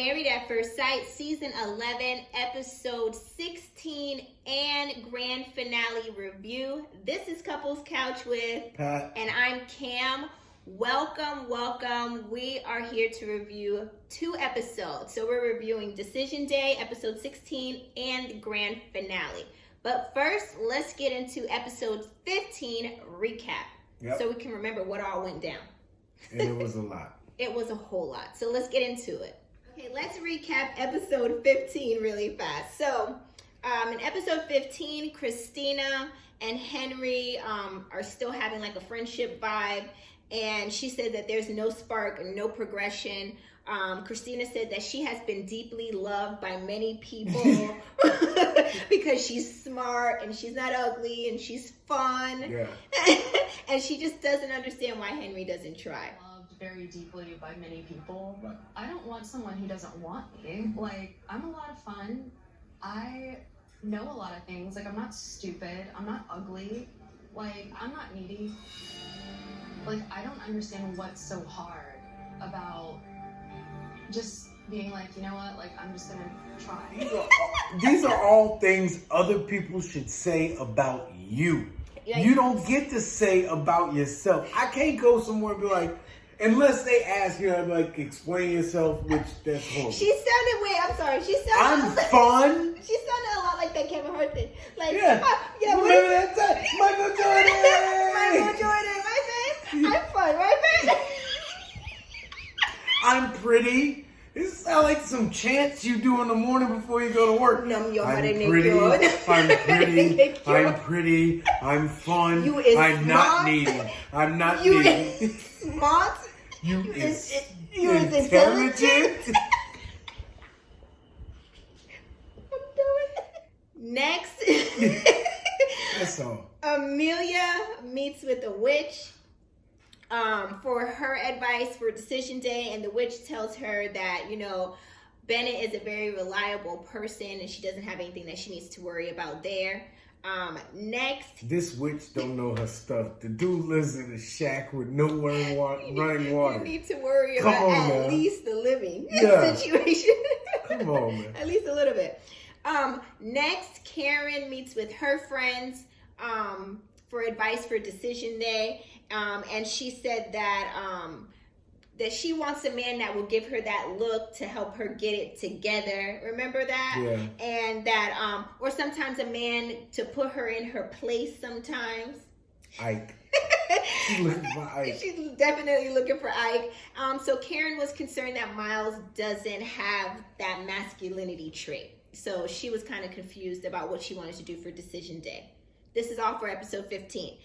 Married at First Sight, Season 11, Episode 16, and Grand Finale Review. This is Couples Couch with Pat. And I'm Cam. Welcome. We are here to review 2 episodes. So we're reviewing Decision Day, Episode 16, and Grand Finale. But first, let's get into Episode 15 recap. Yep. So we can remember what all went down. And it was a lot. It was a whole lot. So let's get into it. Okay, let's recap episode 15 really fast. So, in episode 15, Christina and Henry are still having like a friendship vibe. And she said that there's no spark, no progression. Christina said that she has been deeply loved by many people because she's smart and she's not ugly and she's fun. Yeah. And she just doesn't understand why Henry doesn't try. Very deeply by many people. I don't want someone who doesn't want me. Like, I'm a lot of fun. I know a lot of things. Like, I'm not stupid. I'm not ugly. Like, I'm not needy. Like, I don't understand what's so hard about just being like, you know what? Like, I'm just gonna try. These are all things other people should say about you. You don't get to say about yourself. I can't go somewhere and be like, unless they ask you, I'm like, explain yourself, which that's horrible. I'm fun. She sounded a lot like that Kevin Hart thing. Like, yeah. Remember that time? Michael Jordan, my babe. I'm fun, right, babe? I'm pretty. This sounds like some chants you do in the morning before you go to work. I'm pretty, I'm fun, I'm not needy. I'm not needy. Smart. You is intelligent. I'm doing it. Next, that's all. Amelia meets with the witch for her advice for Decision Day, and the witch tells her that, you know, Bennett is a very reliable person and she doesn't have anything that she needs to worry about there. Next, this witch don't know her stuff. The dude lives in a shack with no running water. You need to worry about at least the living situation. Come on, man. At least a little bit. Next, Karen meets with her friends for advice for Decision Day, and she said that she wants a man that will give her that look to help her get it together. Remember that? Yeah. And that, or sometimes a man to put her in her place sometimes. Ike. She's looking for Ike. She's definitely looking for Ike. So Karen was concerned that Miles doesn't have that masculinity trait. So she was kind of confused about what she wanted to do for Decision Day. This is all for episode 15.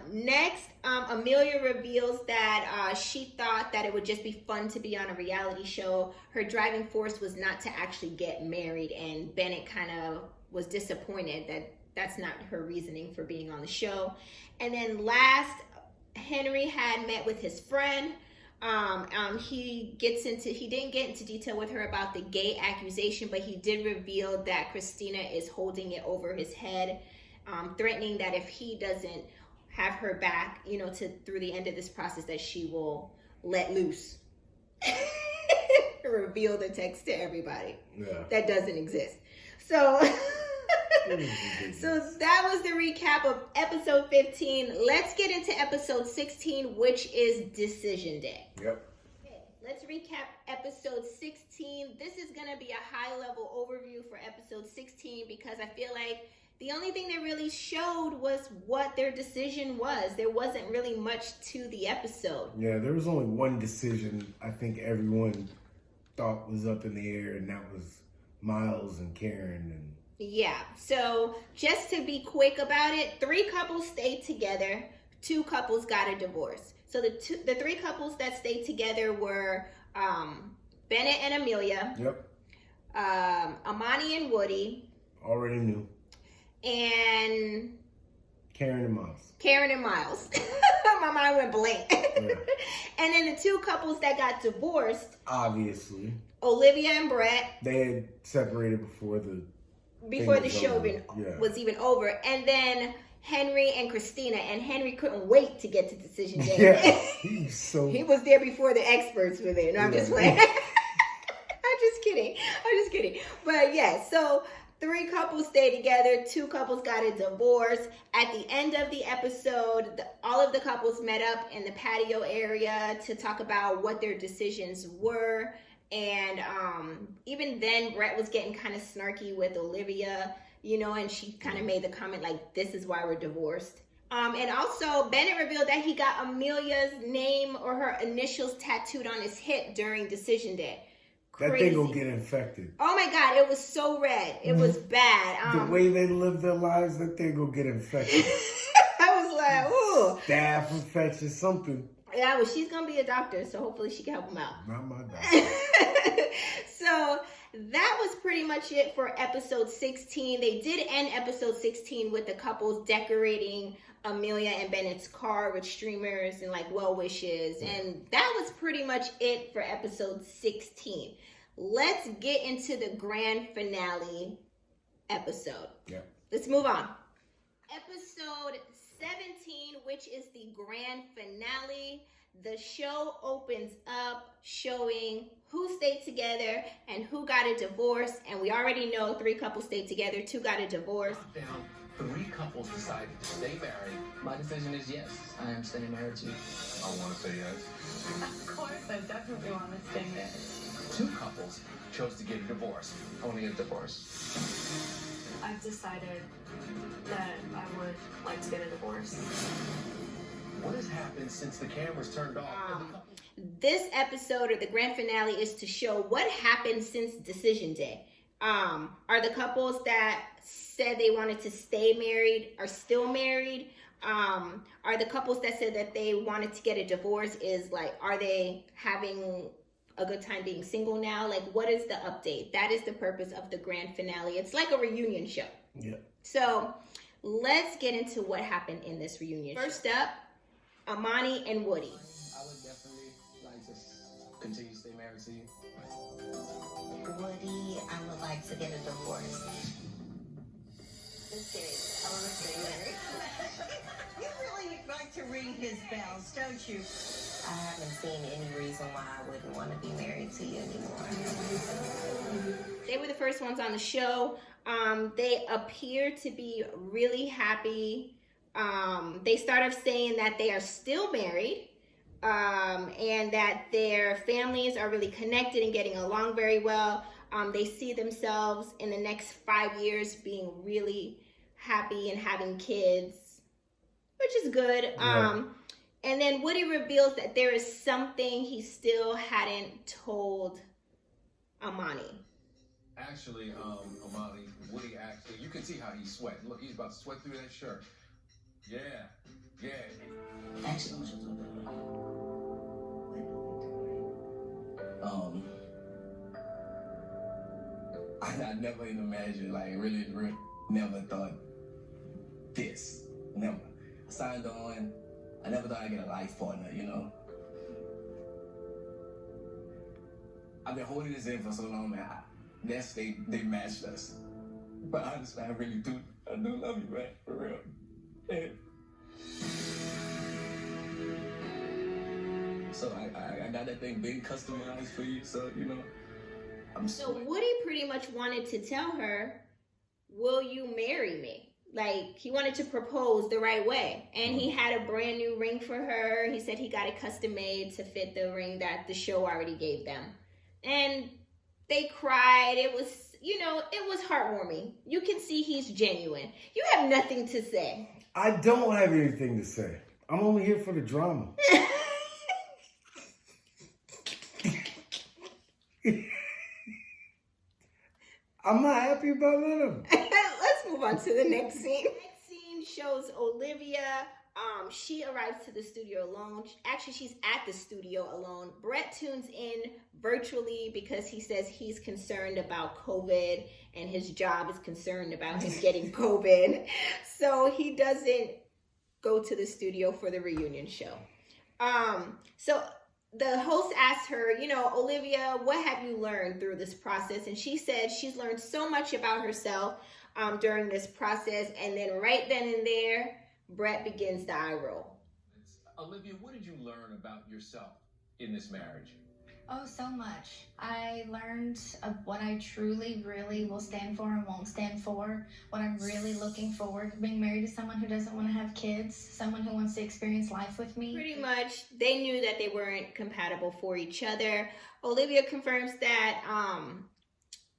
Next, Amelia reveals that she thought that it would just be fun to be on a reality show. Her driving force was not to actually get married, and Bennett kind of was disappointed that that's not her reasoning for being on the show. And then last, Henry had met with his friend. He didn't get into detail with her about the gay accusation, but he did reveal that Christina is holding it over his head, threatening that if he doesn't have her back, you know, through the end of this process, that she will let loose. Reveal the text to everybody. Yeah. That doesn't exist. So, so that was the recap of episode 15. Let's get into episode 16, which is Decision Day. Yep. Okay, let's recap episode 16. This is going to be a high-level overview for episode 16 because I feel like the only thing they really showed was what their decision was. There wasn't really much to the episode. Yeah, there was only one decision I think everyone thought was up in the air, and that was Miles and Karen. And yeah, so just to be quick about it, 3 couples stayed together, 2 couples got a divorce. So the 3 couples that stayed together were Bennett and Amelia. Yep. Amani and Woody. Already knew. And Karen and Miles. My mind went blank. Yeah. And then the 2 couples that got divorced, obviously, Olivia and Brett. They had separated before the show was even over. And then Henry and Christina, and Henry couldn't wait to get to Decision Day. Yeah, he was there before the experts were there. No, I'm just playing. I'm kidding. But yeah, so 3 couples stayed together, 2 couples got a divorce. At the end of the episode, all of the couples met up in the patio area to talk about what their decisions were. And even then, Brett was getting kind of snarky with Olivia, and she kind of made the comment like, this is why we're divorced. And also, Bennett revealed that he got Amelia's name or her initials tattooed on his hip during decision day. That thing gonna get infected. Oh my God, it was so red. It was bad. The way they live their lives, that thing gonna get infected. I was like, ooh. Staph infection, something. Yeah, well, she's gonna be a doctor, so hopefully she can help him out. Not my doctor. So that was pretty much it for episode 16. They did end episode 16 with the couples decorating Amelia and Bennett's car with streamers and like well wishes, and that was pretty much it for episode 16. Let's get into the grand finale episode. Yeah. Let's move on. Episode 17, which is the grand finale. The show opens up showing who stayed together and who got a divorce, and we already know 3 couples stayed together, 2 got a divorce. Down, 3 couples decided to stay married. My decision is yes. I am staying married to you. I want to say yes. Of course, I definitely want to stay married. 2 couples chose to get a divorce. I want to get a divorce. I've decided that I would like to get a divorce. What has happened since the cameras turned off? This episode, or the grand finale, is to show what happened since decision day. Are the couples that said they wanted to stay married are still married? Are the couples that said that they wanted to get a divorce, are they having a good time being single now? Like, what is the update? That is the purpose of the grand finale. It's like a reunion show. Yeah. So let's get into what happened in this reunion. First up, Amani and Woody. I would definitely like to continue to stay married to you. Woody, I would like to get a divorce. It's serious. I want to stay married. You really like to ring his bells, don't you? I haven't seen any reason why I wouldn't want to be married to you anymore. They were the first ones on the show. They appear to be really happy. They start off saying that they are still married, and that their families are really connected and getting along very well. They see themselves in the next 5 years being really happy and having kids, which is good. Yeah. And then Woody reveals that there is something he still hadn't told Amani. Actually, Amani, Woody actually, you can see how he's sweating. Look, he's about to sweat through that shirt. Yeah. Actually, I want you to do I never even imagined, really, never thought this. Never. I signed on. I never thought I'd get a life partner, I've been holding this in for so long, man. They matched us. But honestly, I really do. I do love you, man, for real. And so I got that thing big customized for you, so So Woody pretty much wanted to tell her, will you marry me? Like, he wanted to propose the right way. And he had a brand new ring for her. He said he got it custom made to fit the ring that the show already gave them. And they cried. It was, it was heartwarming. You can see he's genuine. You have nothing to say. I don't have anything to say. I'm only here for the drama. I'm not happy about none of them. Let's move on to the next scene. The next scene shows Olivia. She arrives to the studio alone. Actually, she's at the studio alone. Brett tunes in virtually because he says he's concerned about COVID and his job is concerned about him getting COVID. So he doesn't go to the studio for the reunion show. So the host asked her, Olivia, what have you learned through this process? And she said she's learned so much about herself during this process. And then right then and there, Brett begins the eye roll. Olivia, what did you learn about yourself in this marriage? Oh, so much. I learned of what I truly, really will stand for and won't stand for. What I'm really looking forward to being married to someone who doesn't want to have kids, someone who wants to experience life with me. Pretty much, they knew that they weren't compatible for each other. Olivia confirms that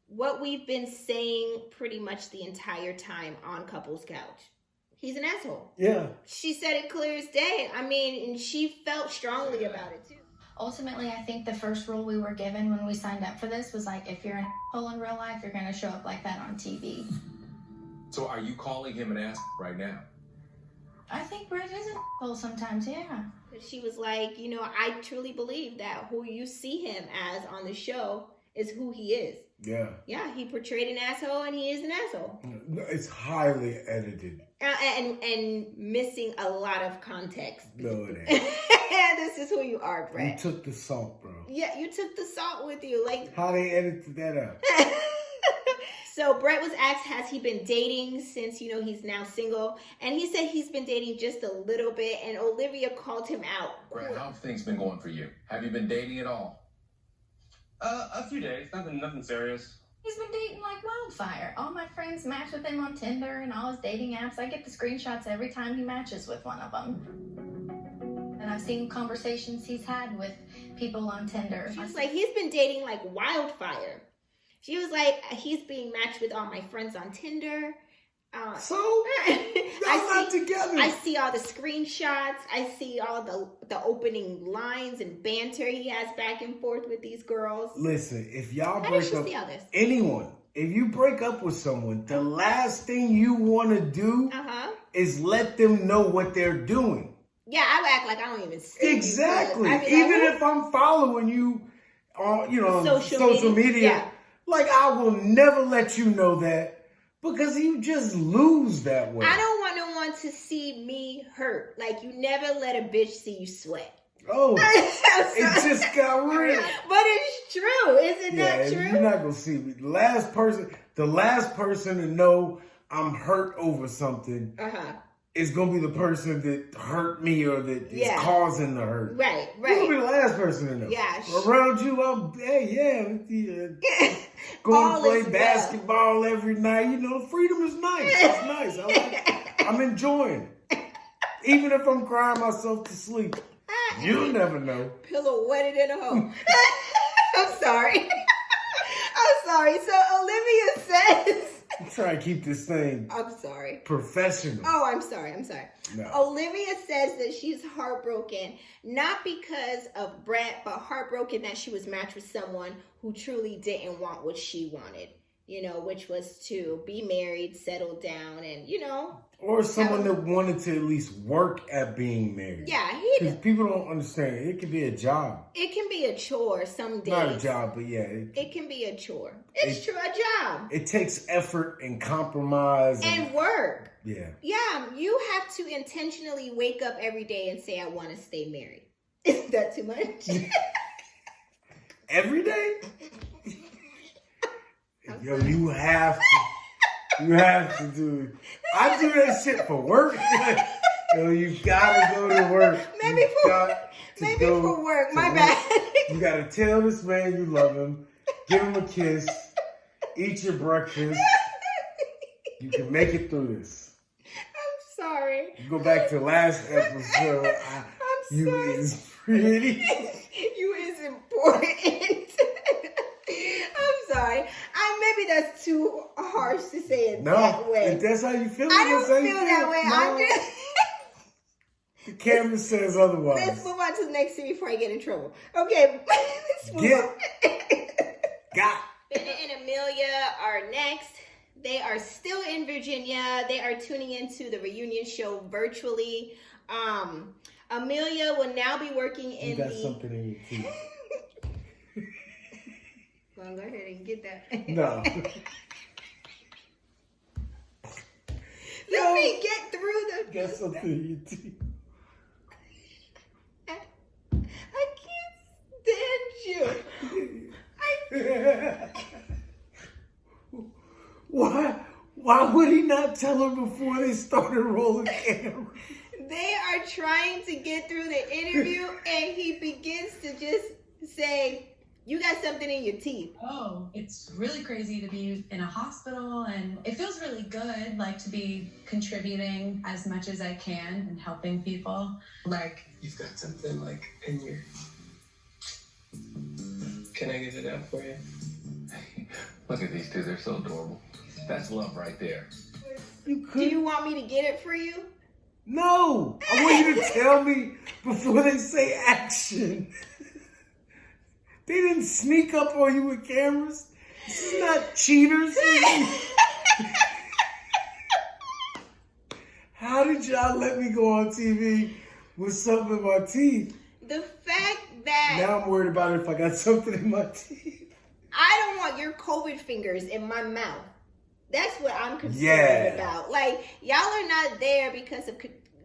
what we've been saying pretty much the entire time on Couples Couch. He's an asshole. Yeah. She said it clear as day. I mean, and she felt strongly about it too. Ultimately, I think the first rule we were given when we signed up for this was like, if you're an asshole in real life, you're going to show up like that on TV. So are you calling him an ass right now? I think Brett is an asshole sometimes, yeah. She was like, you know, I truly believe that who you see him as on the show is who he is. Yeah. Yeah, he portrayed an asshole and he is an asshole. It's highly edited. And missing a lot of context. No, it ain't. This is who you are, Brett. You took the salt, bro. Yeah, you took the salt with you. Like, how they edited that out? So Brett was asked, has he been dating since, you know, he's now single? And he said he's been dating just a little bit. And Olivia called him out. Brett, how have things been going for you? Have you been dating at all? A few days. Nothing serious. He's been dating like wildfire. All my friends match with him on Tinder and all his dating apps. I get the screenshots every time he matches with one of them. And I've seen conversations he's had with people on Tinder. She's like, he's been dating like wildfire. She was like, he's being matched with all my friends on Tinder. So y'all not together. I see all the screenshots. I see all the opening lines and banter he has back and forth with these girls. Listen, if y'all How break did she up, see all this? anyone, if you break up with someone, the last thing you want to do is let them know what they're doing. Yeah, I would act like I don't even see exactly. you. Like, even if I'm following you on, you know, social media, yeah. like I will never let you know that. Because you just lose that way. I don't want no one to see me hurt. Like, you never let a bitch see you sweat. Oh, it just got real. But it's true. Is it not true? You're not going to see me. The last person to know I'm hurt over something is going to be the person that hurt me or that is causing the hurt. Right. You're going to be the last person to know. Yeah. Around you, going to play basketball every night. You know, freedom is nice. It's nice. I'm enjoying it. Even if I'm crying myself to sleep. You'll never know. Pillow wetted in a hole. I'm sorry. I'm sorry. So Olivia says... I'm trying to keep this thing... I'm sorry. Professional. Oh, I'm sorry. No. Olivia says that she's heartbroken, not because of Brett, but heartbroken that she was matched with someone who truly didn't want what she wanted, you know, which was to be married, settle down, and, you know. Or someone that wanted to at least work at being married. Yeah. Because people don't understand. It could be a job. It can be a chore some days. Not a job, but yeah. It can be a chore. It's true, a job. It takes effort and compromise. And work. Yeah. Yeah, you have to intentionally wake up every day and say, I want to stay married. Is that too much? Every day? Yo, you have to do it. I do that shit for work. Yo, you gotta go to work. Maybe for work. My bad. You gotta tell this man you love him. Give him a kiss. Eat your breakfast. You can make it through this. I'm sorry. You go back to last episode. I'm you sorry. is pretty. You is important. I'm sorry. Maybe that's too harsh to say it that way. If that's how you feel, I don't feel that way. No. I'm just... The camera says otherwise. Let's move on to the next scene before I get in trouble. Okay, let's move on. Bennett and Amelia are next. They are still in Virginia. They are tuning into the reunion show virtually. Amelia will now be working in You got something in your teeth. Well, go ahead and get that. No. Let me get through the... Got something in your teeth. I can't stand you. Why would he not tell her before they started rolling camera? They are trying to get through the interview and he begins to just say, You got something in your teeth. Oh, it's really crazy to be in a hospital, and it feels really good, like to be contributing as much as I can and helping people. Like, you've got something like in your... Can I get it out for you? Look at these two, they're so adorable. That's love right there. You Do could. you want me to get it for you? No, I want you to tell me before they say action. They didn't sneak up on you with cameras. This is not cheaters. How did y'all let me go on TV with something in my teeth? The fact that Now I'm worried about if I got something in my teeth. I don't want your COVID fingers in my mouth. That's what I'm concerned about. Like, y'all are not there because of,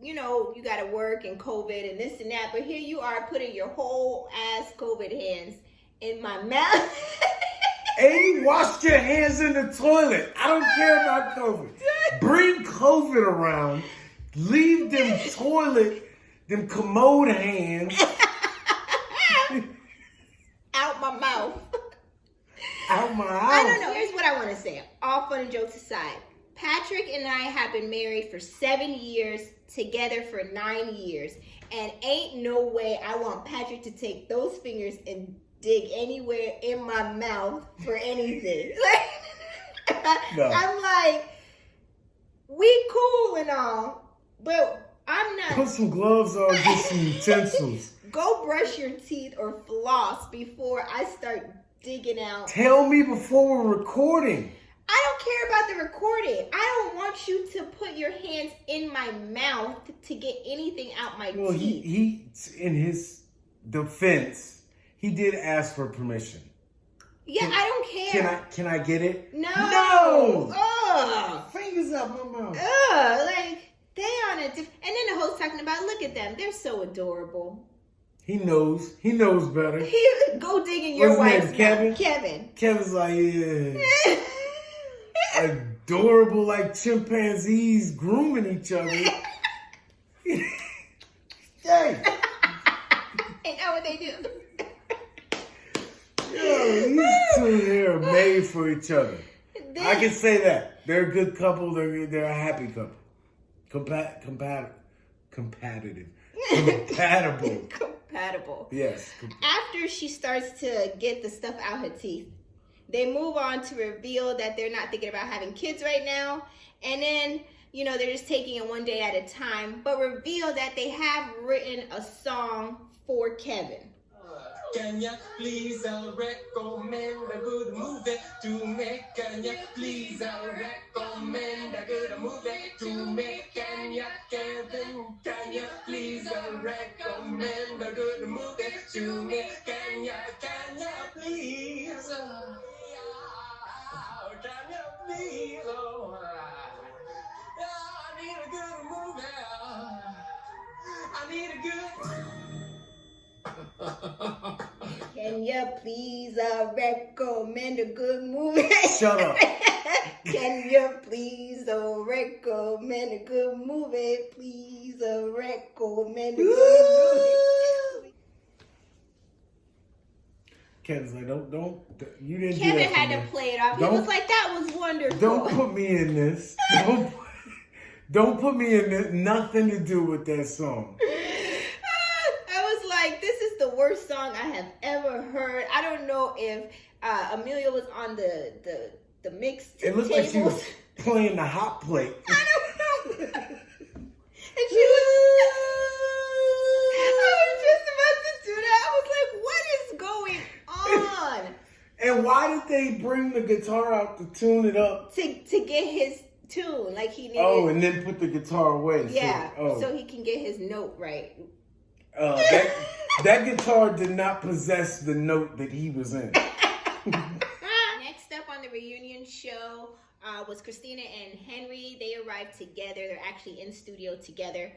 you know, you got to work and COVID and this and that. But here you are putting your whole ass COVID hands in my mouth. And you washed your hands in the toilet. I don't care about COVID. Bring COVID around. Leave them them commode hands Out my mouth. out my house. I don't know. Here's what I want to say. All fun and jokes aside. Patrick and I have been married for 7 years, together for 9 years. And ain't no way I want Patrick to take those fingers and dig anywhere in my mouth for anything. No. I'm like, we cool and all, but I'm not. Put some gloves on, get some utensils. Go brush your teeth or floss before I start digging out. Tell me before we're recording. I don't care about the recording. I don't want you to put your hands in my mouth to get anything out my Well, teeth. he in his defense, he did ask for permission. Yeah, I don't care. Can I get it? No. No. Ugh. Fingers out my mouth. Ugh. Like, they on a and then the host talking about, look at them. They're so adorable. He knows better. Go dig in your What's his wife's name, Kevin? mouth. Kevin. Kevin's like, yeah. Adorable, like chimpanzees grooming each other. Hey. Ain't that what they do? Yo, these two here are made for each other. I can say that. They're a good couple. They're a happy couple. Compatible. Compatible. Yes. After she starts to get the stuff out her teeth, they move on to reveal that they're not thinking about having kids right now. And then, you know, they're just taking it one day at a time, but reveal that they have written a song for Kevin. Can you please recommend a good movie to me? Can you please recommend a good movie to me? Can you, Kevin? Can you please recommend a good movie to me? Can you please? Can you please? Oh, I need a good movie. I need a good. Can you please recommend a good movie? Shut up. Can you please recommend a good movie? Please recommend a good movie. Kevin's like, don't. You didn't. Kevin do that had for to me. play it off. He Don't- was like, that was wonderful. Don't put me in this. Don't put me in this. Nothing to do with that song. I was like, this is the worst song I have ever heard. I don't know if Amelia was on the mix. It looked like she was playing the hot plate. I don't know. And she was. I was just about to do that. I was like, what is going on? And why did they bring the guitar out to tune it up? To get his tune, like he needed. Oh, and then put the guitar away. Yeah, So, so he can get his note right. That guitar did not possess the note that he was in. Next up on the reunion show was Christina and Henry. They arrived together. They're actually in studio together.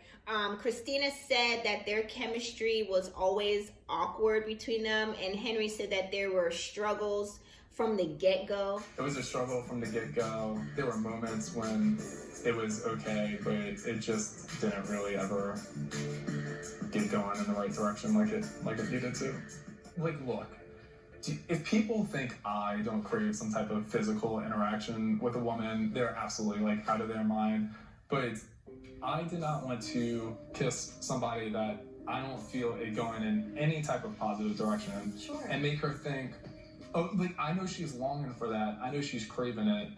Christina said that their chemistry was always awkward between them, and Henry said that there were struggles from the get-go. It was a struggle from the get-go. There were moments when it was okay, but it just didn't really ever get going in the right direction like it needed to. Like, look, if people think I don't crave some type of physical interaction with a woman, they're absolutely like out of their mind. But I did not want to kiss somebody that I don't feel it going in any type of positive direction, and make her think, oh, like I know she's longing for that. I know she's craving it,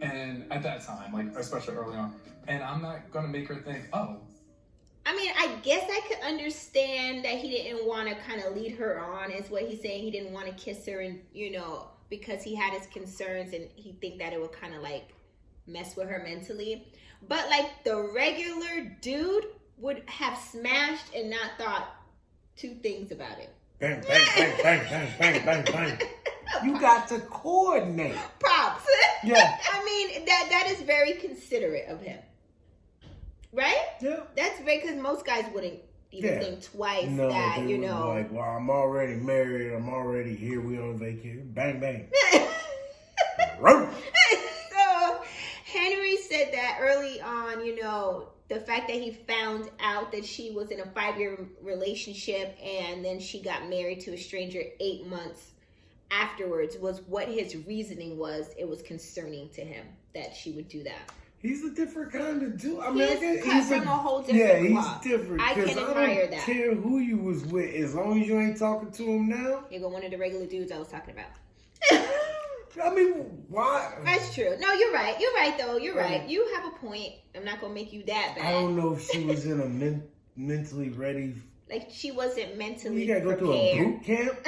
and at that time, like especially early on, and I'm not gonna make her think, oh. I mean, I guess I could understand that he didn't want to kind of lead her on, is what he's saying. He didn't want to kiss her, and because he had his concerns, and he think that it would kind of like mess with her mentally. But like the regular dude would have smashed and not thought two things about it. Bang, bang, bang, bang, bang, bang, bang, bang. You got to coordinate. Props. Yeah. I mean, that is very considerate of him. Right? Yeah. That's very, because most guys wouldn't even think twice that, like, well, I'm already married. I'm already here. We on vacation. Bang, bang. So, Henry said that early on, the fact that he found out that she was in a 5-year relationship and then she got married to a stranger 8 months afterwards was what his reasoning was. It was concerning to him that she would do that. He's a different kind of dude. I mean, he's from a whole different cloth. He's different. I can admire that. I don't care who you was with, as long as you ain't talking to him now. Here go one of the regular dudes I was talking about. I mean, why? That's true. No, you're right. You're right, though. You're right. You have a point. I'm not going to make you that bad. I don't know if she was in a mentally ready. Like, she wasn't mentally You got to go to a boot camp?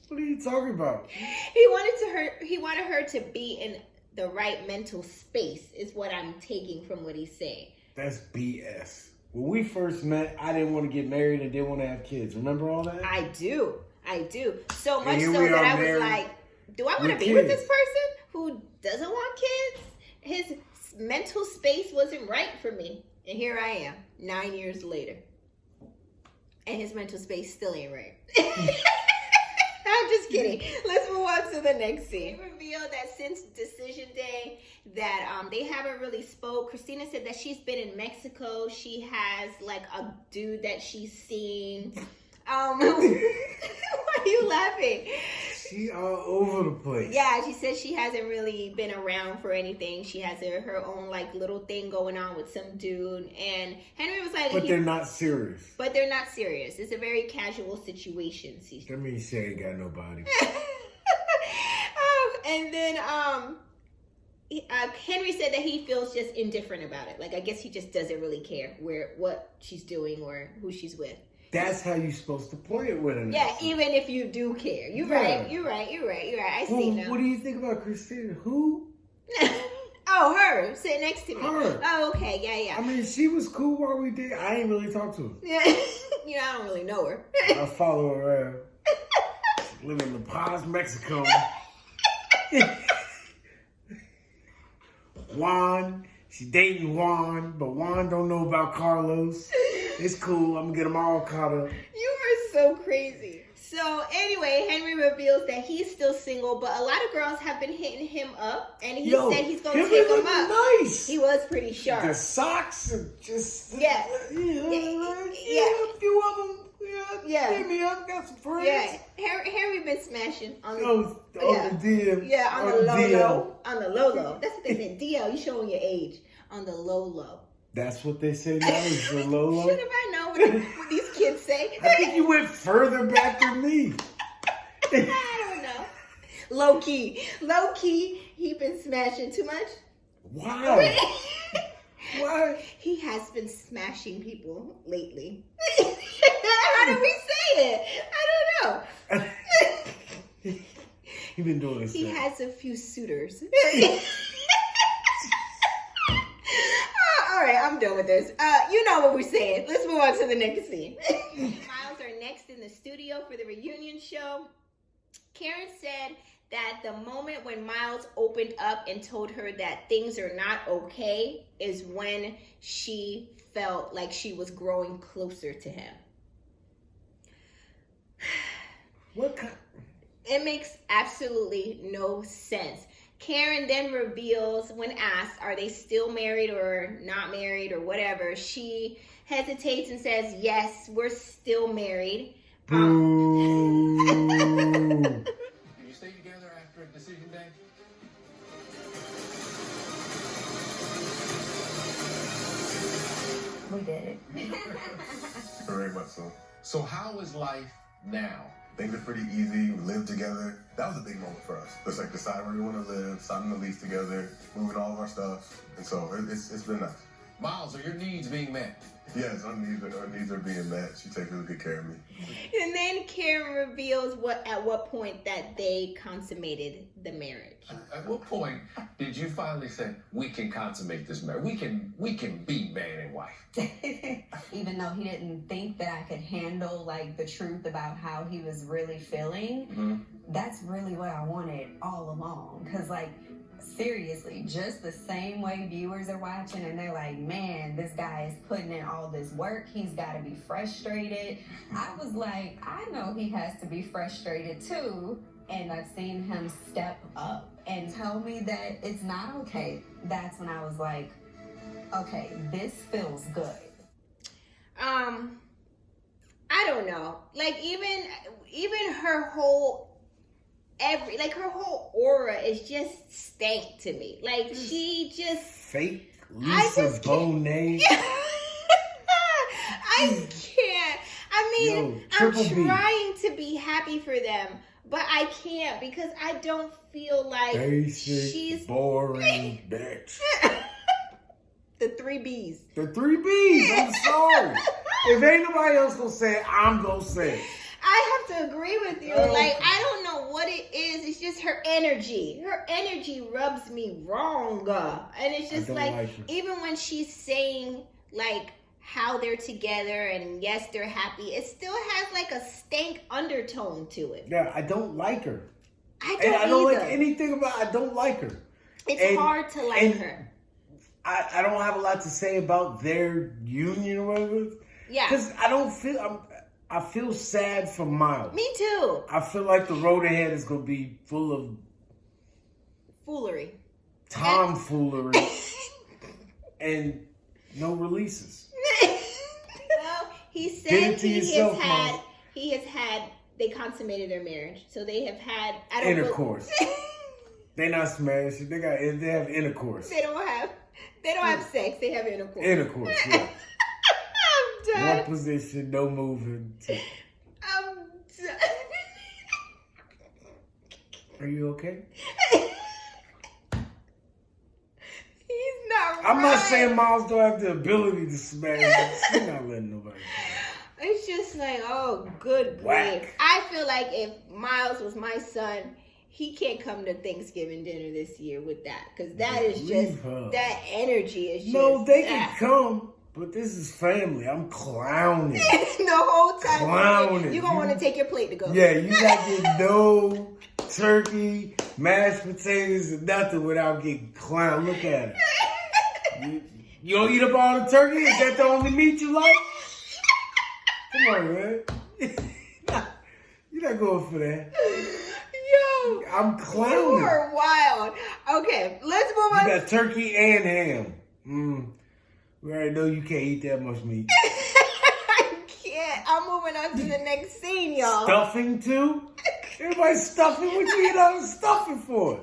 What are you talking about? He wanted her to be in the right mental space, is what I'm taking from what he's saying. That's BS. When we first met, I didn't want to get married and didn't want to have kids. Remember all that? I do. So much so that I was like, do I want to be with this person who doesn't want kids? His mental space wasn't right for me. And here I am, 9 years later. And his mental space still ain't right. I'm just kidding. Let's move on to the next scene. They revealed that since decision day that they haven't really spoke. Christina said that she's been in Mexico. She has like a dude that she's seen. Why are you laughing? She all over the place. Yeah, she said she hasn't really been around for anything. She has her own like little thing going on with some dude. And Henry was like, but they're not serious. But they're not serious. It's a very casual situation. That means she ain't got nobody. And then Henry said that he feels just indifferent about it. Like, I guess he just doesn't really care what she's doing or who she's with. That's how you're supposed to play it with her. Yeah, even if you do care. You're right. I see now. What do you think about Christina? Who? Oh, her. Sitting next to me. Her. Oh, okay. Yeah. I mean, she was cool while we did. I ain't really talk to her. Yeah. I don't really know her. I follow her around. She live in La Paz, Mexico. Juan. She's dating Juan, but Juan don't know about Carlos. It's cool. I'm going to get them all caught up. You are so crazy. So anyway, Henry reveals that he's still single, but a lot of girls have been hitting him up, and he said he's going to take them up. Nice. He was pretty sharp. The socks are just... Yeah. A few of them. Yeah. Hit me up. Got some friends. Yeah. Henry been smashing on the... on the DM. Yeah, on the low-low. On the low-low. That's what they said. DL, you showing your age. On the low-low. That's what they say now, is the low-low? Should have I known what these kids say? I think you went further back than me. I don't know. Low-key, he been smashing too much. Wow. Why? He has been smashing people lately. How did we say it? I don't know. He been doing this. He has a few suitors. All right, I'm done with this. You know what we're saying. Let's move on to the next scene. Miles are next in the studio for the reunion show. Karen said that the moment when Miles opened up and told her that things are not okay is when she felt like she was growing closer to him. What kind? It makes absolutely no sense. Karen then reveals, when asked, are they still married or not married or whatever, she hesitates and says, yes, we're still married. Do you stay together after a decision day? We did. Very much so. So how is life now? Things are pretty easy. We live together. That was a big moment for us. It's like deciding where we want to live, signing the lease together, moving all of our stuff. And so it's been nice. Miles, are your needs being met? Yes, our needs are being met. She takes really good care of me. And then Karen reveals at what point that they consummated the marriage. At what point did you finally say, we can consummate this marriage? We can be man and wife? Even though he didn't think that I could handle like the truth about how he was really feeling, that's really what I wanted all along. Cause like, seriously, just the same way viewers are watching and they're like, man, this guy is putting in all this work. He's got to be frustrated. I was like, I know he has to be frustrated too. And I've seen him step up and tell me that it's not okay. That's when I was like, okay, this feels good. I don't know. Like even her whole her whole aura is just stank to me. Like she just fake Lisa Bonet. I can't. I mean, I'm trying to be happy for them, but I can't because I don't feel like basic, she's boring bitch. The 3 B's. The 3 B's. I'm sorry. If ain't nobody else gonna say it, I'm gonna say it. I have to agree with you. Like, I don't know what it is. It's just her energy. Her energy rubs me wrong. And it's just like even when she's saying, like, how they're together and yes, they're happy, it still has, like, a stank undertone to it. Yeah, I don't like her. I don't like anything about I don't like her. It's hard to like her. I don't have a lot to say about their union or whatever. Yeah. Because I feel sad for Miles. Me too. I feel like the road ahead is going to be full of foolery. Tomfoolery. And no releases. Well, he said they consummated their marriage. So they have had intercourse. They're not smashed. They have intercourse. They don't have sex. They have intercourse. Intercourse, yeah. I'm done. One position, no moving. I'm done. Are you okay? He's not I'm not saying Miles don't have the ability to smash. She's not letting nobody. It's just like, oh, good grief. I feel like if Miles was my son, he can't come to Thanksgiving dinner this year with that. Because that is just, that energy is just. No, they can come, but this is family. I'm clowning. The whole time. Clowning. You're going to want to take your plate to go. Yeah, you got to get no turkey, mashed potatoes, and nothing without getting clowned. Look at it. You don't eat up all the turkey? Is that the only meat you like? Come on, man. You're not going for that. Yo, I'm clowning. You are wild. Okay, let's move on. You got turkey and ham. We already know you can't eat that much meat. I can't. I'm moving on to the next scene, y'all. Stuffing too? Everybody's stuffing. What you eat all the stuffing for?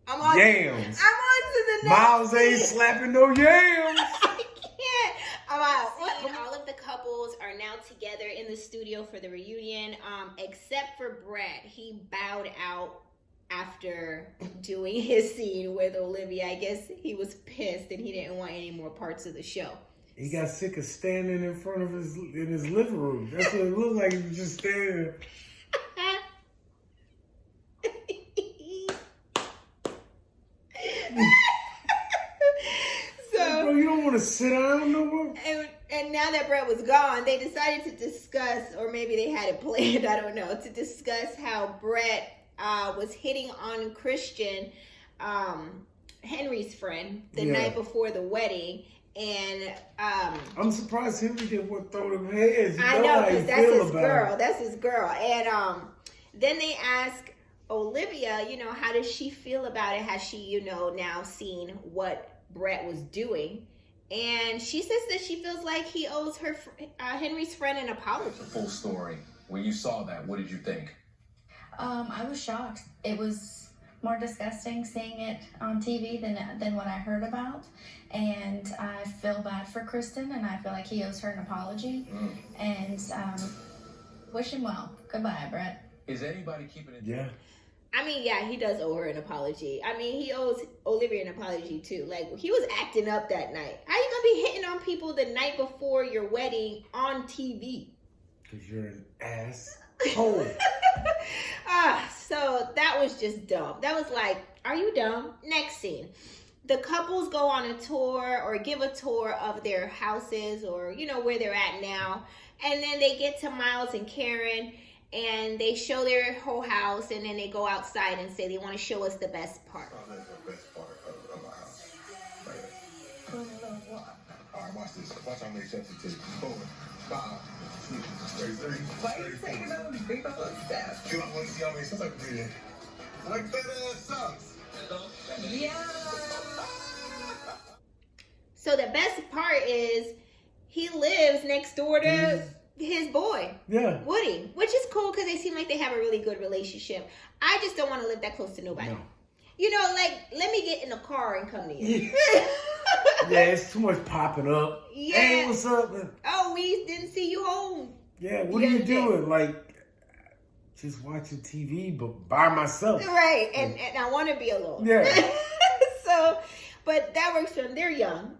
I'm on. Yams. I'm on to the next Miles ain't slapping no yams. I can't. I'm out. All of the couples are now together in the studio for the reunion, except for Brett. He bowed out after doing his scene with Olivia. I guess he was pissed and he didn't want any more parts of the show. He got sick of standing in front of his living room. That's what it looked like. He was just standing. So, bro, you don't want to sit down no more? And now that Brett was gone, they decided to discuss, or maybe they had it planned, I don't know, to discuss how Brett was hitting on Christian, Henry's friend, the night before the wedding. And I'm surprised Henry didn't want to throw them heads. I know, because that's his girl. That's his girl. And then they ask Olivia, you know, how does she feel about it? Has she, you know, now seen what Brett was doing? And she says that she feels like he owes her Henry's friend an apology. The full story. When you saw that, what did you think? I was shocked. It was more disgusting seeing it on TV than what I heard about. And I feel bad for Kristen, and I feel like he owes her an apology. And wish him well. Goodbye, Brett. Is anybody keeping it? Yeah. I mean, yeah, he does owe her an apology. I mean, he owes Olivia an apology too. Like, he was acting up that night. How you gonna be hitting on people the night before your wedding on TV? Because you're an asshole. So that was just dumb. That was like, are you dumb? Next scene. The couples go on a tour or give a tour of their houses or, you know, where they're at now. And then they get to Miles and Karen and they show their whole house, and then they go outside and say they want to show us the best part. Oh, that's the best part of my house. Right. All right, watch this. Watch how many steps it takes. 4, 5, 6, 33, Why are you taking those big old steps? Because I want to see how many steps I can put in. Like that ass socks. Yeah. So the best part is he lives next door to his boy, Yeah. Woody, which is cool because they seem like they have a really good relationship. I just don't want to live that close to nobody. No. You know, like, let me get in the car and come to you. Yeah, it's too much popping up. Yeah. Hey, what's up? Oh, we didn't see you home. Yeah, what are you doing? Like, just watching TV, but by myself. Right, and I want to be alone. Yeah. So, but that works for them. They're young.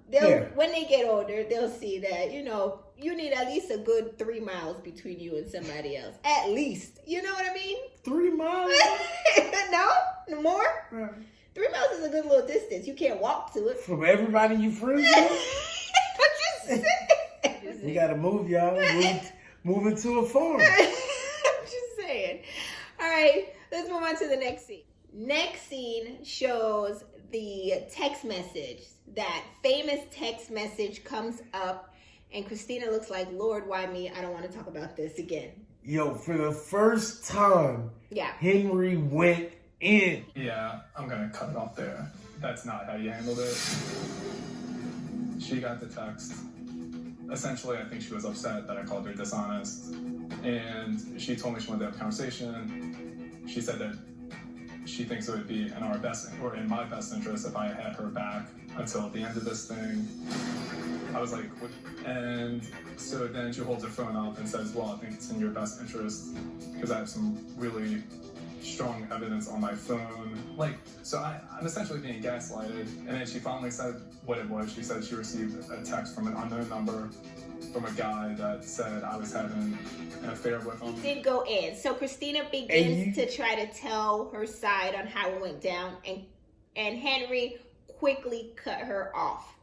When they get older, they'll see that, you know, you need at least a good 3 miles between you and somebody else. At least. You know what I mean? 3 miles? No? More? Yeah. 3 miles is a good little distance. You can't walk to it. From everybody you friends with? But just We got to move, y'all. Move into a farm. I'm just saying. All right, let's move on to the next scene. Next scene shows the text message. That famous text message comes up, and Christina looks like, Lord, why me? I don't want to talk about this again. Yo, for the first time, Henry went in. Yeah, I'm gonna cut it off there. That's not how you handled it. She got the text. Essentially, I think she was upset that I called her dishonest. And she told me she wanted to have a conversation. She said that she thinks it would be in our best, or in my best interest, if I had her back until the end of this thing. I was like, what? And so then she holds her phone up and says, well, I think it's in your best interest because I have some really strong evidence on my phone. Like, so I'm essentially being gaslighted. And then she finally said what it was. She said she received a text from an unknown number from a guy that said I was having an affair with him. He did go in. So Christina begins to try to tell her side on how it went down, and Henry quickly cut her off.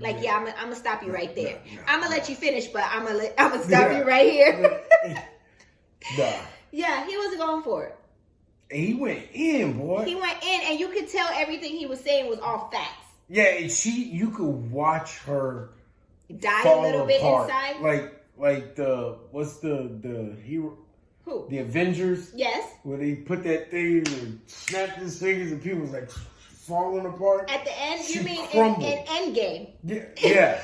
Like, I'm gonna stop you right there. I'm gonna let you finish, but I'm gonna stop you right here. Yeah, he wasn't going for it. And he went in, boy. He went in, and you could tell everything he was saying was all facts. Yeah, and you could watch her die fall a little apart. bit inside. Like what's the hero? Who? The Avengers. Yes. Where they put that thing and snapped his fingers and people was like falling apart. At the end, she you mean crumbled. in Endgame? Yeah.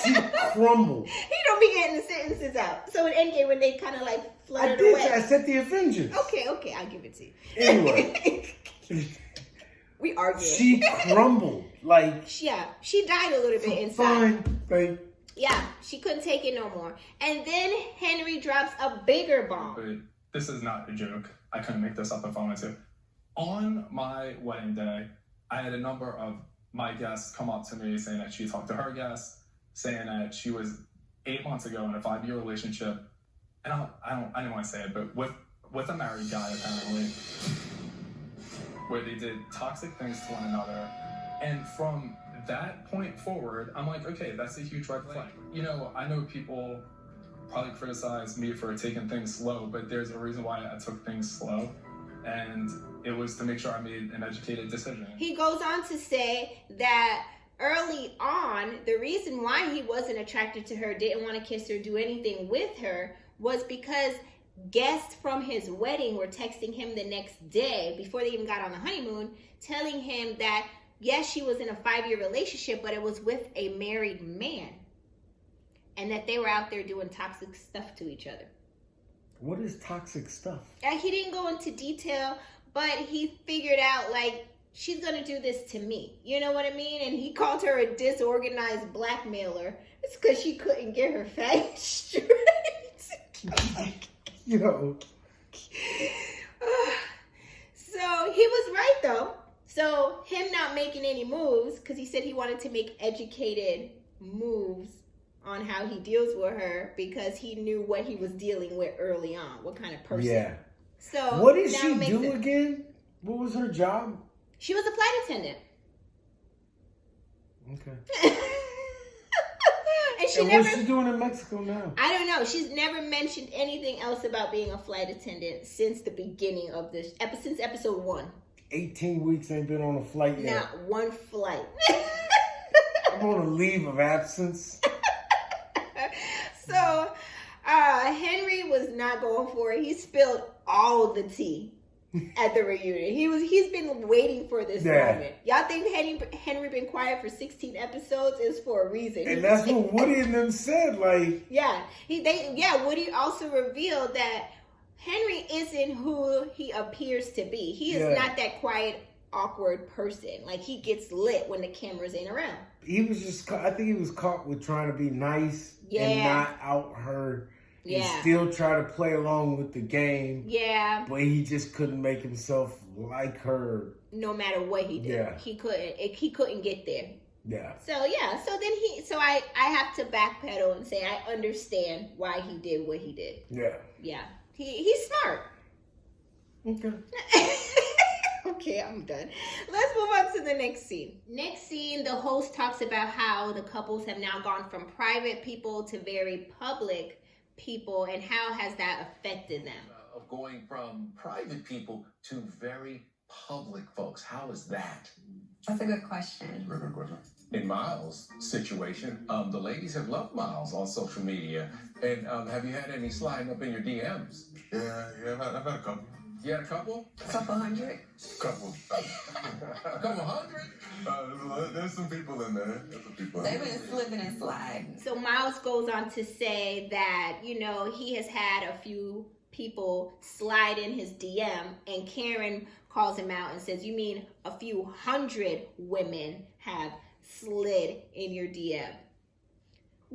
She crumbled. He don't be getting the sentences out. So in Endgame, when they kind of like fluttered away. I said the Avengers. Okay, I'll give it to you. Anyway. We argued. She crumbled. Like, yeah, she died a little bit inside. Fine. Yeah, she couldn't take it no more. And then Henry drops a bigger bomb. But this is not a joke. I couldn't make this up if I wanted to. On my wedding day, I had a number of my guests come up to me saying that she talked to her guests, saying that she was 8 months ago in a 5-year relationship. And I didn't want to say it, but with a married guy apparently, where they did toxic things to one another. And from that point forward, I'm like, okay, that's a huge red flag. You know, I know people probably criticize me for taking things slow, but there's a reason why I took things slow. And it was to make sure I made an educated decision. He goes on to say that early on, the reason why he wasn't attracted to her, didn't want to kiss her, do anything with her, was because guests from his wedding were texting him the next day, before they even got on the honeymoon, telling him that, yes, she was in a 5-year relationship, but it was with a married man. And that they were out there doing toxic stuff to each other. What is toxic stuff? He didn't go into detail, but he figured out, like, she's going to do this to me. You know what I mean? And he called her a disorganized blackmailer. It's because she couldn't get her facts straight. Yo. So he was right, though. So him not making any moves, because he said he wanted to make educated moves on how he deals with her, because he knew what he was dealing with early on, what kind of person. Yeah. So what did she do again? What was her job? She was a flight attendant. Okay. And what's she doing in Mexico now? I don't know. She's never mentioned anything else about being a flight attendant since the beginning of this, since episode 1. 18 weeks ain't been on a flight yet. Not one flight. I'm on a leave of absence. So, Henry was not going for it. He spilled all the tea at the reunion. He's been waiting for this moment. Y'all think Henry been quiet for 16 episodes? Is for a reason. And that's what Woody and them said. Like, Woody also revealed that Henry isn't who he appears to be. He is not that quiet, awkward person. Like, he gets lit when the cameras ain't around. He was just, I think he was caught with trying to be nice and not out her. And still try to play along with the game. Yeah. But he just couldn't make himself like her. No matter what he did. Yeah. He couldn't get there. Yeah. So I have to backpedal and say I understand why he did what he did. Yeah. Yeah. He's smart. Okay. Okay, I'm done. Let's move on to the next scene. Next scene, the host talks about how the couples have now gone from private people to very public people, and how has that affected them? Of going from private people to very public folks. How is that? That's a good question. Very good question. In Miles' situation, the ladies have loved Miles on social media. And have you had any sliding up in your DMs? Yeah, I've had a couple. You had a couple? Couple hundred? Couple. A couple hundred? There's some people in there. They've been slipping and sliding. So Miles goes on to say that, he has had a few people slide in his DM, and Karen calls him out and says, you mean a few hundred women have slid in your DM?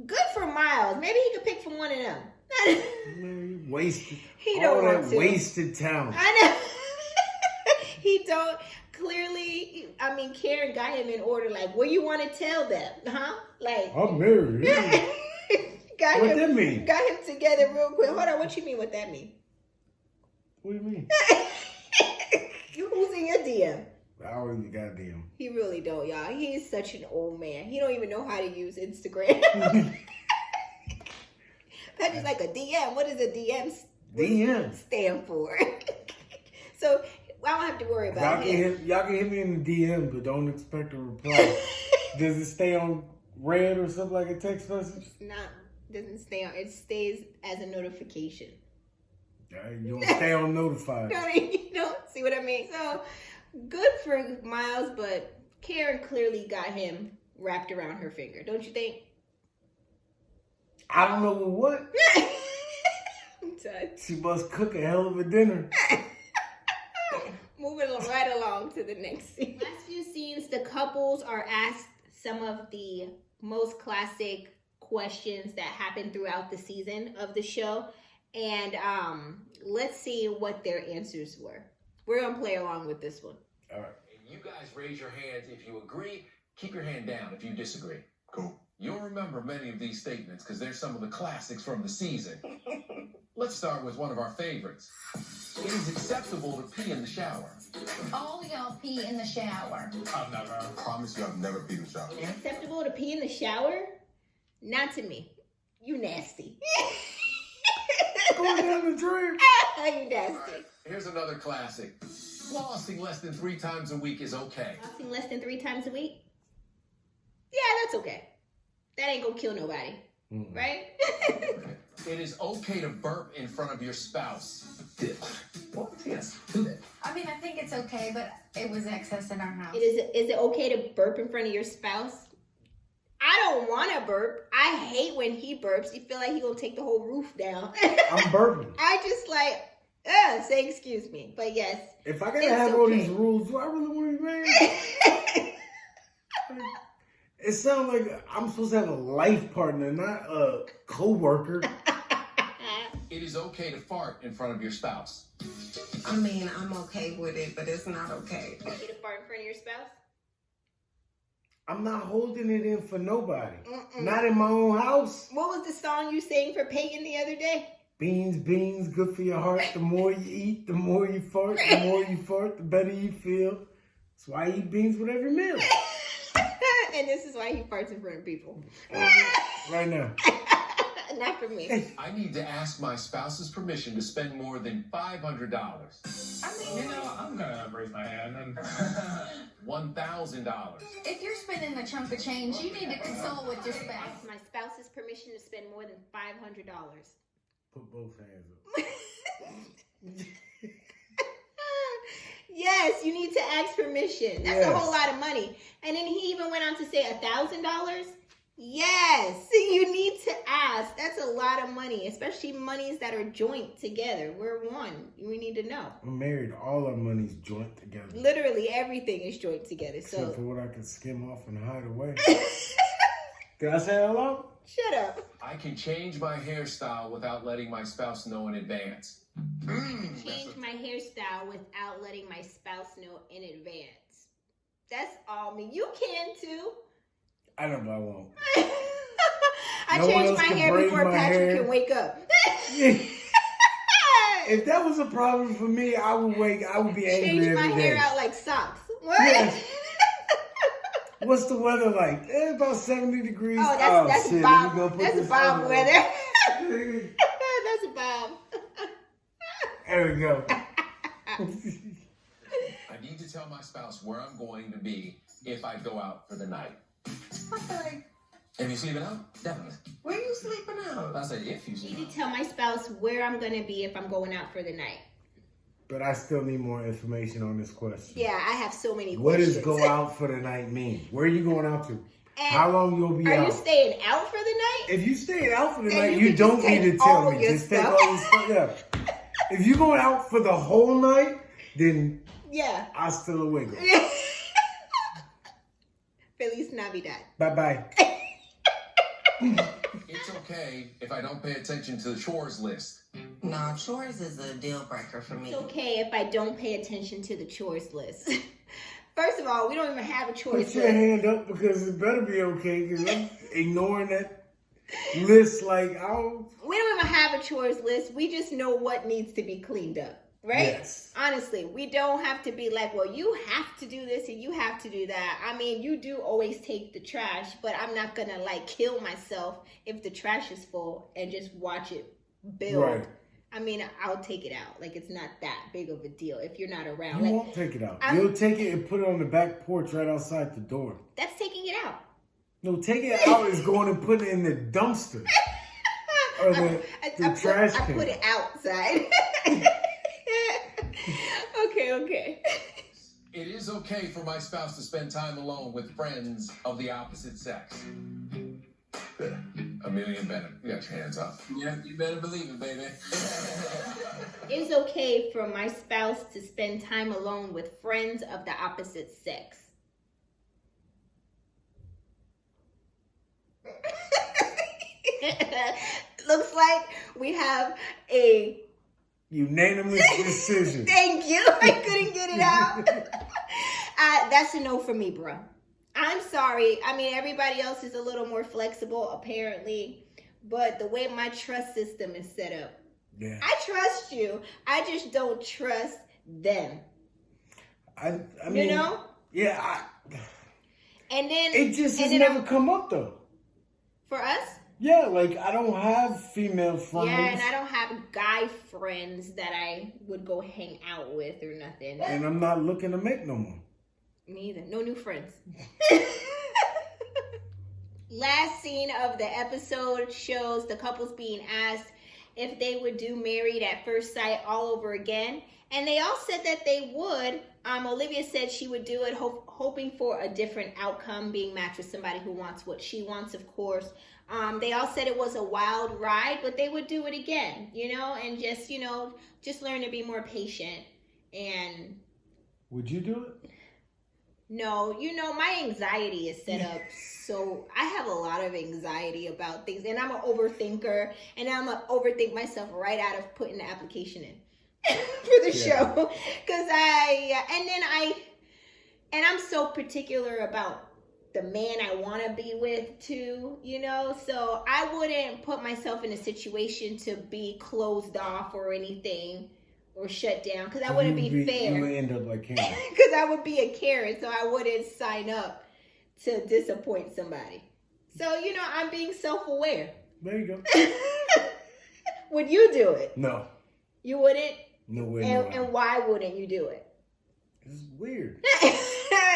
Good for Miles. Maybe he could pick from one of them. Wasted. He don't want to. Wasted talent. I know. He don't. Clearly, Karen got him in order. Like, what you want to tell them, huh? Like, I'm married. What that mean? Got him together real quick. Hold on. What you mean? What that mean? What do you mean? Who's in your DM? I already got a DM. He really don't, y'all. He's such an old man. He don't even know how to use Instagram. That's just like a DM. What does a DM stand for? So I don't have to worry about him. Y'all can hit me in the DM, but don't expect a reply. Does it stay on red or something like a text message? Doesn't stay on. It stays as a notification. You don't stay on notified. You don't see what I mean? So good for Miles, but Karen clearly got him wrapped around her finger. Don't you think? I don't know what. I'm done. She must cook a hell of a dinner. Moving right along to the next scene. Last few scenes, the couples are asked some of the most classic questions that happened throughout the season of the show. And let's see what their answers were. We're going to play along with this one. All right. And you guys raise your hands if you agree. Keep your hand down if you disagree. Cool. You'll remember many of these statements because they're some of the classics from the season. Let's start with one of our favorites. It is acceptable to pee in the shower. All y'all pee in the shower. I've never. I promise you I've never peed in the shower. Acceptable to pee in the shower? Not to me. You nasty. Going down the drain. You nasty. Right. Here's another classic. Flossing less than 3 times a week is okay. Flossing less than 3 times a week? Yeah, that's okay. That ain't gonna kill nobody. Mm-hmm. Right? It is okay to burp in front of your spouse. What? Yes. I think it's okay, but it was excess in our house. Is it okay to burp in front of your spouse? I I don't want to burp. I hate when he burps. You feel like he gonna take the whole roof down. I'm burping. I just like, say excuse me. But yes. If I gotta have all these rules, do I really want to be married? It sounds like I'm supposed to have a life partner, not a co-worker. It is okay to fart in front of your spouse. I mean, I'm okay with it, but it's not okay. Okay to fart in front of your spouse? I'm not holding it in for nobody. Not in my own house. What was the song you sang for Peyton the other day? Beans, beans, good for your heart. The more you eat, the more you fart. The more you fart, the better you feel. That's why I eat beans with every meal. And this is why he farts in front of people. Right now. Not for me. I need to ask my spouse's permission to spend more than $500. I mean, I'm gonna raise my hand and $1,000. If you're spending a chunk of change, you need to consult with your spouse. Ask my spouse's permission to spend more than $500. Put both hands up. Yes, you need to ask permission. That's a whole lot of money. And then he even went on to say $1,000. Yes, you need to ask. That's a lot of money, especially monies that are joint together. We're one. We need to know. I'm married. All our money's joint together. Literally everything is joint together. Except for what I can skim off and hide away. Did I say that loud? Shut up. I can change my hairstyle without letting my spouse know in advance. Change my hairstyle without letting my spouse know in advance. That's all me. You can too. I don't know. I won't. I change my hair before Patrick can wake up. If that was a problem for me, I would be angry every day. Change my hair out like socks. What? Yes. What's the weather like? About 70 degrees. Oh, that's shit. Bob. That's Bob weather. That's Bob. There we go. I need to tell my spouse where I'm going to be if I go out for the night. Okay. If you sleeping out? Definitely. Where you sleeping out? I said if you I sleep need out. to tell my spouse where I'm going to be if I'm going out for the night. But I still need more information on this question. Yeah, I have so many What questions. does go out for the night mean? Where are you going out to? And how long you'll be out? Are you staying out for the night? If you staying out for the Then night, you you can don't just need to take tell all me. your Just take stuff. all your stuff. Yeah. If you're going out for the whole night, then Yeah. hasta luego. Feliz Navidad. Bye-bye. It's okay if I don't pay attention to the chores list. Nah, chores is a deal breaker for me. It's okay if I don't pay attention to the chores list. First of all, we don't even have a chores Put your list. hand up because it better be okay because I'm ignoring that list like, oh. We don't even have a chores list. We just know what needs to be cleaned up. Right? Yes. Honestly, we don't have to be like, well, you have to do this and you have to do that. I mean, you do always take the trash, but I'm not going to like kill myself if the trash is full and just watch it build. Right. I mean, I'll take it out. Like, it's not that big of a deal if you're not around. You Like, won't take it out. You'll take it and put it on the back porch right outside the door. that's taking it out. No, taking it out is going and putting it in the dumpster. Or the trash can. I put it outside. Okay. It is okay for my spouse to spend time alone with friends of the opposite sex. Amelia and Bennett, you got your hands up. Yeah, you better believe it, baby. It's okay for my spouse to spend time alone with friends of the opposite sex. Looks like we have a unanimous decision. Thank you. I couldn't get it out. That's a no for me, bro. I'm sorry. I mean, everybody else is a little more flexible, apparently. But the way my trust system is set up, yeah. I trust you. I just don't trust them. I mean, you know? Yeah. And then it just has never come up, though. For us? Yeah, like, I don't have female friends. Yeah, and I don't have guy friends that I would go hang out with or nothing. And I'm not looking to make no more. Me either. No new friends. Last scene of the episode shows the couples being asked if they would do Married at First Sight all over again. And they all said that they would, Olivia said she would do it hoping for a different outcome, being matched with somebody who wants what she wants, of course. They all said it was a wild ride, but they would do it again, and just learn to be more patient. And would you do it? No, my anxiety is set up. So I have a lot of anxiety about things, and I'm an overthinker, and I'm going to overthink myself right out of putting the application in for the show. Because I'm so particular about the man I want to be with too, so I wouldn't put myself in a situation to be closed off or anything or shut down, because that wouldn't be fair. You would end up like Karen. Because I would be a Karen, so I wouldn't sign up to disappoint somebody. So, I'm being self-aware. There you go. Would you do it? No. You wouldn't? No way. And why wouldn't you do it? It's weird.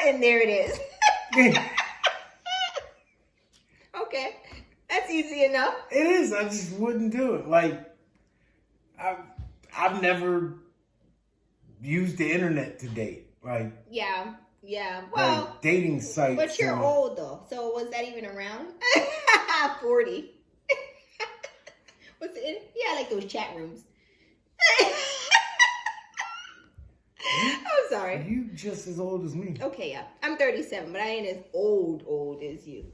And there it is. Okay. That's easy enough. It is. I just wouldn't do it. Like, I've never used the internet to date. Like, yeah. Well, like dating sites. But you're old though, so was that even around? 40. What's it? Yeah, like those chat rooms. I'm sorry. Are you just as old as me? Okay, yeah. I'm 37, but I ain't as old as you.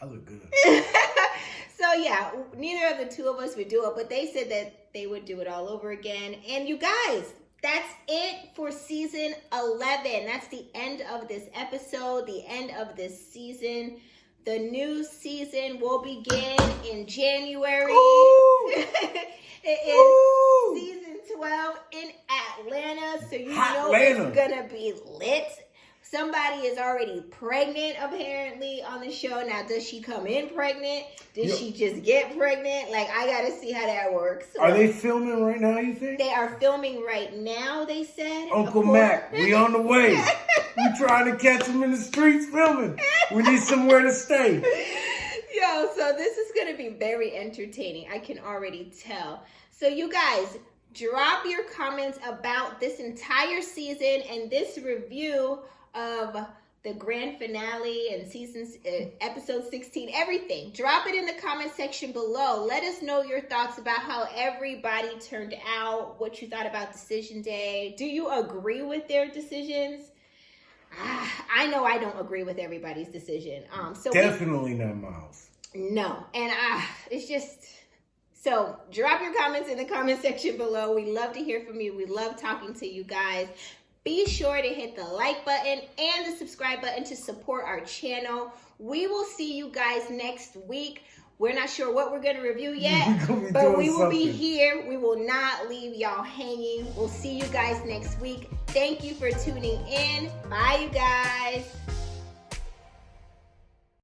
I look good. So yeah, neither of the two of us would do it, but they said that they would do it all over again. And you guys, that's it for season 11. That's the end of this episode, the end of this season. The new season will begin in January. It is season 12 in Atlanta, so it's gonna be lit. Somebody is already pregnant, apparently, on the show. Now, does she come in pregnant? Did she just get pregnant? Like, I got to see how that works. So, are they filming right now, you think? They are filming right now, they said. Uncle Mac, we on the way. We trying to catch him in the streets filming. We need somewhere to stay. Yo, so this is going to be very entertaining. I can already tell. So, you guys, drop your comments about this entire season and this review of the grand finale and episode 16, everything. Drop it in the comment section below. Let us know your thoughts about how everybody turned out, what you thought about decision day. Do you agree with their decisions? I know I don't agree with everybody's decision. Definitely not Miles. No, and it's just... So drop your comments in the comment section below. We love to hear from you. We love talking to you guys. Be sure to hit the like button and the subscribe button to support our channel. We will see you guys next week. We're not sure what we're going to review yet, but we will be here. We will not leave y'all hanging. We'll see you guys next week. Thank you for tuning in. Bye, you guys.